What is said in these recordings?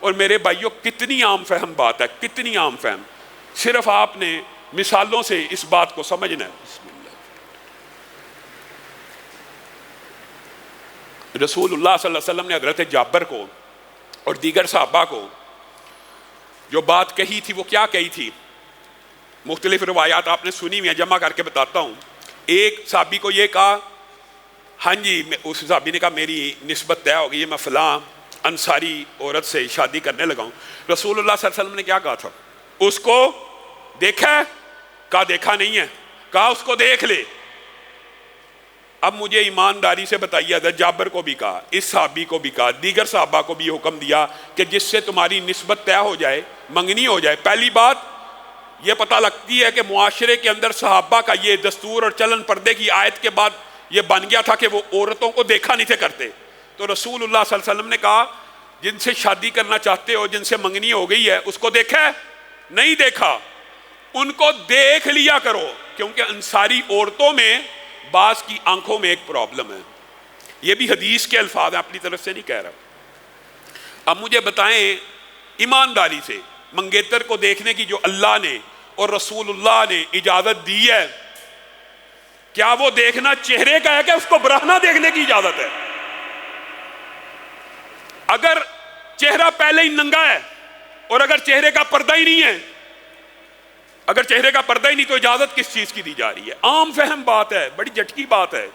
اور میرے بھائیوں کتنی عام فہم بات ہے، کتنی عام فہم، صرف آپ نے مثالوں سے اس بات کو سمجھنا ہے۔ بسم اللہ۔ رسول اللہ صلی اللہ علیہ وسلم نے حضرت جابر کو اور دیگر صحابہ کو جو بات کہی تھی وہ کیا کہی تھی؟ مختلف روایات آپ نے سنی ہوئی ہیں، جمع کر کے بتاتا ہوں۔ ایک صحابی کو یہ کہا، ہاں جی، اس صحابی نے کہا میری نسبت طے ہو گئی ہے، میں فلاں انصاری عورت سے شادی کرنے لگا ہوں۔ رسول اللہ صلی اللہ علیہ وسلم نے کیا کہا تھا؟ اس کو دیکھا ہے؟ کہا دیکھا نہیں ہے، کہا اس کو دیکھ لے۔ اب مجھے ایمانداری سے بتائیے، حضرت جابر کو بھی کہا، اس صحابی کو بھی کہا، دیگر صحابہ کو بھی حکم دیا کہ جس سے تمہاری نسبت طے ہو جائے، منگنی ہو جائے، پہلی بات یہ پتہ لگتی ہے کہ معاشرے کے اندر صحابہ کا یہ دستور اور چلن پردے کی آیت کے بعد یہ بن گیا تھا کہ وہ عورتوں کو دیکھا نہیں تھے کرتے۔ تو رسول اللہ صلی اللہ علیہ وسلم نے کہا جن سے شادی کرنا چاہتے ہو، جن سے منگنی ہو گئی ہے، اس کو دیکھا ہے؟ نہیں دیکھا، ان کو دیکھ لیا کرو، کیونکہ انصاری عورتوں میں بعض کی آنکھوں میں ایک پرابلم ہے۔ یہ بھی حدیث کے الفاظ ہیں، اپنی طرف سے نہیں کہہ رہا۔ اب مجھے بتائیں ایمانداری سے، منگیتر کو دیکھنے کی جو اللہ نے اور رسول اللہ نے اجازت دی ہے، کیا وہ دیکھنا چہرے کا ہے کہ اس کو برہنہ دیکھنے کی اجازت ہے؟ اگر چہرہ پہلے ہی ننگا ہے اور اگر چہرے کا پردہ ہی نہیں ہے، اگر چہرے کا پردہ ہی نہیں تو اجازت کس چیز کی دی جا رہی ہے؟ عام فہم بات ہے، بڑی جھٹکی بات ہے۔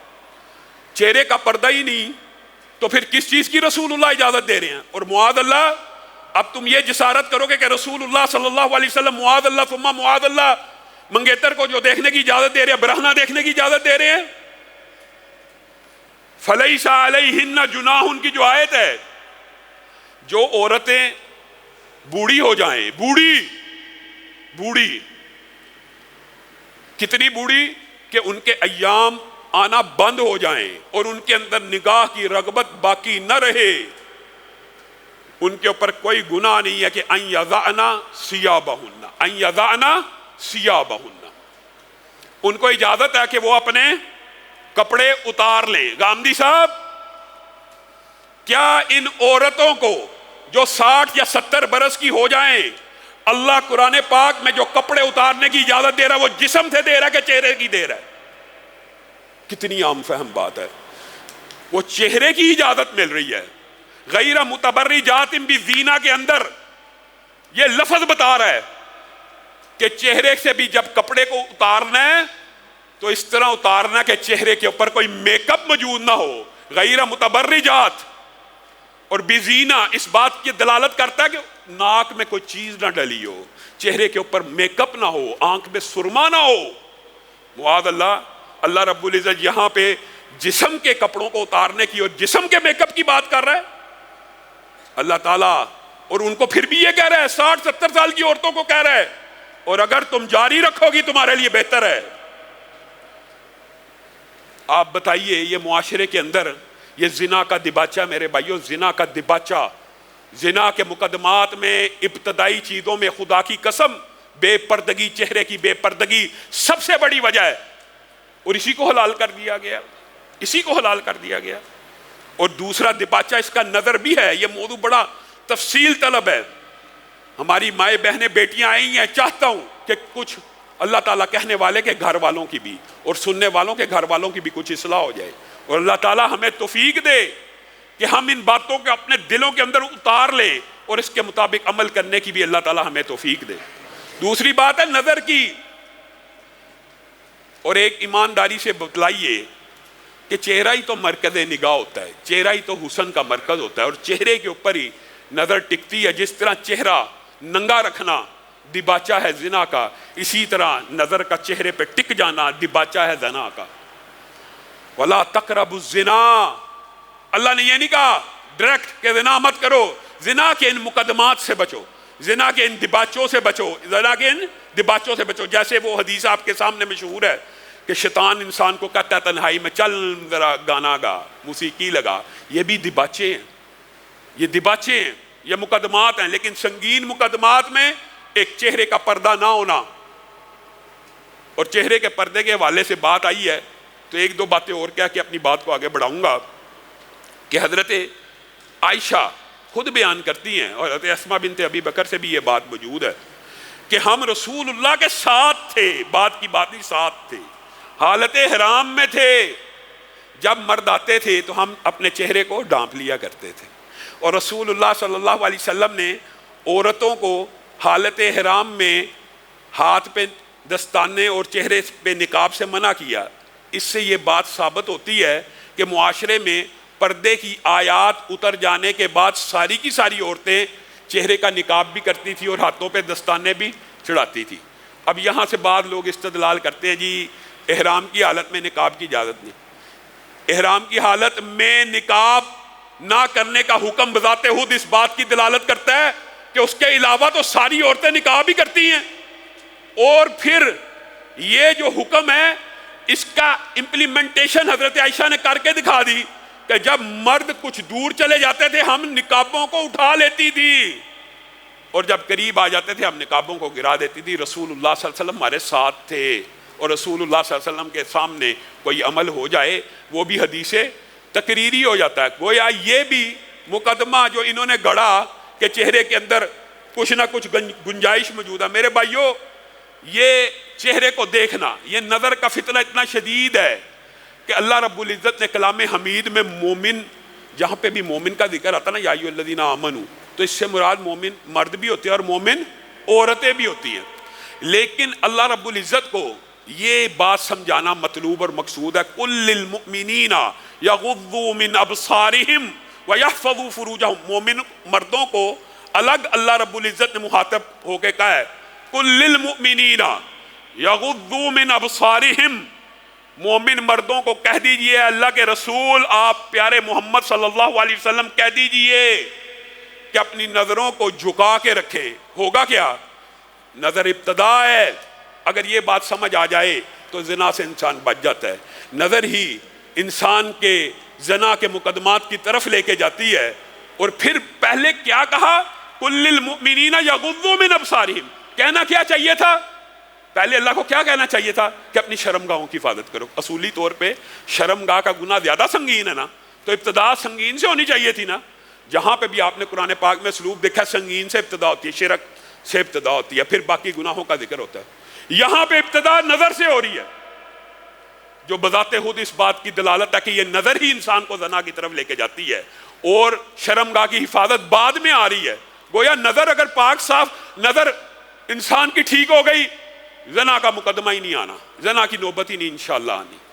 چہرے کا پردہ ہی نہیں تو پھر کس چیز کی رسول اللہ اجازت دے رہے ہیں؟ اور معاذ اللہ، اب تم یہ جسارت کرو گے کہ رسول اللہ صلی اللہ علیہ وسلم معاذ اللہ ثم معاذ اللہ منگیتر کو جو دیکھنے کی اجازت دے رہے ہیں، برہنہ دیکھنے کی اجازت دے رہے ہیں۔ فَلَيْسَ عَلَيْهِنَّ جُنَاحٌ کی جو آیت ہے، جو عورتیں بوڑھی ہو جائیں، بوڑھی کتنی بوڑھی کہ ان کے ایام آنا بند ہو جائیں اور ان کے اندر نگاہ کی رغبت باقی نہ رہے، ان کے اوپر کوئی گناہ نہیں ہے کہ ان یضعن ثیابہن، ان کو اجازت ہے کہ وہ اپنے کپڑے اتار لیں۔ گامدی صاحب، کیا ان عورتوں کو جو 60 یا 70 برس کی ہو جائیں، اللہ قرآن پاک میں جو کپڑے اتارنے کی اجازت دے رہا ہے وہ جسم سے دے رہا ہے کہ چہرے کی دے رہا ہے؟ کتنی عام فہم بات ہے۔ وہ چہرے کی اجازت مل رہی ہے۔ غیر متبرجات بزینہ کے اندر یہ لفظ بتا رہا ہے کہ چہرے سے بھی جب کپڑے کو اتارنا ہے تو اس طرح اتارنا کہ چہرے کے اوپر کوئی میک اپ موجود نہ ہو۔ غیر متبرجات اور بزینہ اس بات کی دلالت کرتا ہے کہ ناک میں کوئی چیز نہ ڈلی ہو، چہرے کے اوپر میک اپ نہ ہو، آنکھ میں سرما نہ ہو۔ معاذ اللہ، اللہ رب العزت یہاں پہ جسم کے کپڑوں کو اتارنے کی اور جسم کے میک اپ کی بات کر رہا ہے اللہ تعالیٰ، اور ان کو پھر بھی یہ کہہ رہا ہے، 60-70 سال کی عورتوں کو کہہ رہا ہے، اور اگر تم جاری رکھو گی تمہارے لیے بہتر ہے۔ آپ بتائیے یہ معاشرے کے اندر یہ زنا کا دباچہ، میرے بھائیوں، زنا کا دباچہ، زنا کے مقدمات میں ابتدائی چیزوں میں خدا کی قسم بے پردگی، چہرے کی بے پردگی سب سے بڑی وجہ ہے، اور اسی کو حلال کر دیا گیا، اسی کو حلال کر دیا گیا۔ اور دوسرا دباچہ اس کا نظر بھی ہے۔ یہ موضوع بڑا تفصیل طلب ہے، ہماری مائیں بہنیں بیٹیاں آئی ہیں، چاہتا ہوں کہ کچھ اللہ تعالیٰ کہنے والے کے گھر والوں کی بھی اور سننے والوں کے گھر والوں کی بھی کچھ اصلاح ہو جائے، اور اللہ تعالیٰ ہمیں توفیق دے کہ ہم ان باتوں کو اپنے دلوں کے اندر اتار لیں اور اس کے مطابق عمل کرنے کی بھی اللہ تعالیٰ ہمیں توفیق دے۔ دوسری بات ہے نظر کی، اور ایک ایمانداری سے بتلائیے کہ چہرہ ہی تو مرکز نگاہ ہوتا ہے، چہرہ ہی تو حسن کا مرکز ہوتا ہے، اور چہرے کے اوپر ہی نظر ٹکتی ہے۔ جس طرح چہرہ ننگا رکھنا دباچہ ہے زنا کا، اسی طرح نظر کا چہرے پہ ٹک جانا دباچہ ہے زنا کا۔ وَلَا تَقْرَبُوا الزِّنَا، اللہ نے یہ نہیں کہا ڈائریکٹ کہ زنا مت کرو، زنا کے ان مقدمات سے بچو، زنا کے ان دباچوں سے بچو، زنا کے ان دباچوں سے بچو۔ جیسے وہ حدیث آپ کے سامنے مشہور ہے کہ شیطان انسان کو کہتا ہے تنہائی میں چل ذرا گانا گا، موسیقی لگا۔ یہ بھی دباچے ہیں، یہ دباچے ہیں، یہ مقدمات ہیں، لیکن سنگین مقدمات میں ایک چہرے کا پردہ نہ ہونا۔ اور چہرے کے پردے کے حوالے سے بات آئی ہے تو ایک دو باتیں اور کہہ کے اپنی بات کو آگے بڑھاؤں گا کہ حضرت عائشہ خود بیان کرتی ہیں، اور حضرت اسماء بنت ابی بکر سے بھی یہ بات موجود ہے کہ ہم رسول اللہ کے ساتھ تھے، بات کی بات نہیں، ساتھ تھے، حالت احرام میں تھے، جب مرد آتے تھے تو ہم اپنے چہرے کو ڈھانپ لیا کرتے تھے، اور رسول اللہ صلی اللہ علیہ وسلم نے عورتوں کو حالت احرام میں ہاتھ پہ دستانے اور چہرے پہ نقاب سے منع کیا۔ اس سے یہ بات ثابت ہوتی ہے کہ معاشرے میں پردے کی آیات اتر جانے کے بعد ساری کی ساری عورتیں چہرے کا نقاب بھی کرتی تھی اور ہاتھوں پہ دستانے بھی چڑھاتی تھی۔ اب یہاں سے بعض لوگ استدلال کرتے ہیں جی احرام کی حالت میں نقاب کی اجازت نہیں۔ احرام کی حالت میں نقاب نہ کرنے کا حکم بذات خود اس بات کی دلالت کرتا ہے کہ اس کے علاوہ تو ساری عورتیں نقاب ہی کرتی ہیں، اور پھر یہ جو حکم ہے اس کا امپلیمنٹیشن حضرت عائشہ نے کر کے دکھا دی کہ جب مرد کچھ دور چلے جاتے تھے ہم نقابوں کو اٹھا لیتی تھی، اور جب قریب آ جاتے تھے ہم نقابوں کو گرا دیتی تھی۔ رسول اللہ صلی اللہ علیہ وسلم ہمارے ساتھ تھے، اور رسول اللہ صلی اللہ علیہ وسلم کے سامنے کوئی عمل ہو جائے وہ بھی حدیث تقریری ہو جاتا ہے۔ گویا یہ بھی مقدمہ جو انہوں نے گڑھا کہ چہرے کے اندر کچھ نہ کچھ گنجائش موجود ہے، میرے بھائیوں یہ چہرے کو دیکھنا، یہ نظر کا فتنہ اتنا شدید ہے کہ اللہ رب العزت نے کلام حمید میں مومن، جہاں پہ بھی مومن کا ذکر آتا نا یا ایھا الذین آمنوا، تو اس سے مراد مومن مرد بھی ہوتے ہیں اور مومن عورتیں بھی ہوتی ہیں، لیکن اللہ رب العزت کو یہ بات سمجھانا مطلوب اور مقصود ہے قُل لِّلْمُؤْمِنِينَ يَغُضُّوا مِنْ أَبْصَارِهِمْ وَيَحْفَظُوا فُرُوجَهُمْ، مومن مردوں کو الگ اللہ رب العزت نے مخاطب ہو کے کہا ہے قُل لِّلْمُؤْمِنِينَ يَغُضُّوا مِنْ أَبْصَارِهِمْ، مومن مردوں کو کہہ دیجئے، اللہ کے رسول آپ پیارے محمد صلی اللہ علیہ وسلم کہہ دیجئے کہ اپنی نظروں کو جھکا کے رکھیں۔ ہوگا کیا؟ نظر ابتدا ہے، اگر یہ بات سمجھ آ جائے تو زنا سے انسان بچ جاتا ہے۔ نظر ہی انسان کے زنا کے مقدمات کی طرف لے کے جاتی ہے، اور پھر پہلے کیا کہا؟ قُل لِّلْمُؤْمِنِينَ يَغُضُّوا مِنْ أَبْصَارِهِمْ، کہنا کیا چاہیے تھا؟ پہلے اللہ کو کیا کہنا چاہیے تھا کہ اپنی شرمگاہوں کی حفاظت کرو۔ اصولی طور پہ شرمگاہ کا گناہ زیادہ سنگین ہے نا، تو ابتدا سنگین سے ہونی چاہیے تھی نا۔ جہاں پہ بھی آپ نے قرآن پاک میں اسلوب دیکھا سنگین سے ابتدا ہوتی ہے، شرک سے ابتدا ہوتی ہے، پھر باقی گناہوں کا ذکر ہوتا ہے۔ یہاں پہ ابتدا نظر سے ہو رہی ہے، جو بذات خود اس بات کی دلالت ہے کہ یہ نظر ہی انسان کو زنا کی طرف لے کے جاتی ہے، اور شرمگاہ کی حفاظت بعد میں آ رہی ہے۔ گویا نظر اگر پاک صاف نظر انسان کی ٹھیک ہو گئی، زنا کا مقدمہ ہی نہیں آنا، زنا کی نوبت ہی نہیں انشاءاللہ آنی۔